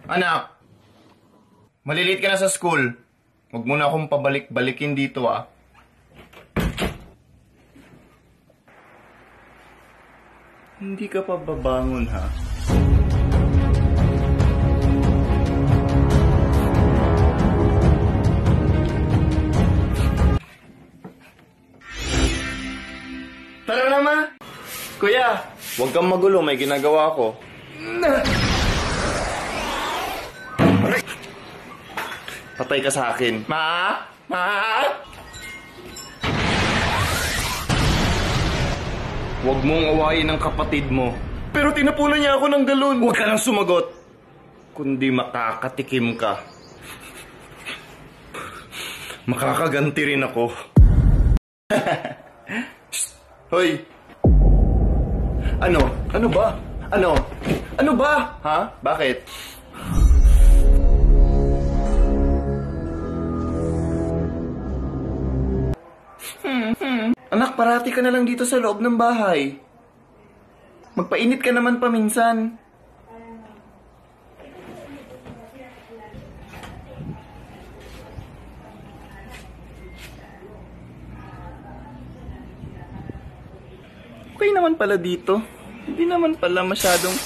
Anak, malilate ka na sa school. Huwag mo na akong pabalik-balikin dito, ah. Hindi ka pa babangon, ha? Tara na, ma! Kuya, huwag kang magulo. May ginagawa ko. Patay ka sa akin. Ma? Ma? Huwag mong awayin ang kapatid mo. Pero tinapunan niya ako ng galon. Huwag ka nang sumagot. Kundi makakatikim ka. Makakaganti rin ako. Hoy! Ano? Ano ba? Ano? Ano ba? Ha? Bakit? Anak, parati ka na lang dito sa loob ng bahay. Magpainit ka naman paminsan. Okay naman pala dito. Hindi naman pala masyadong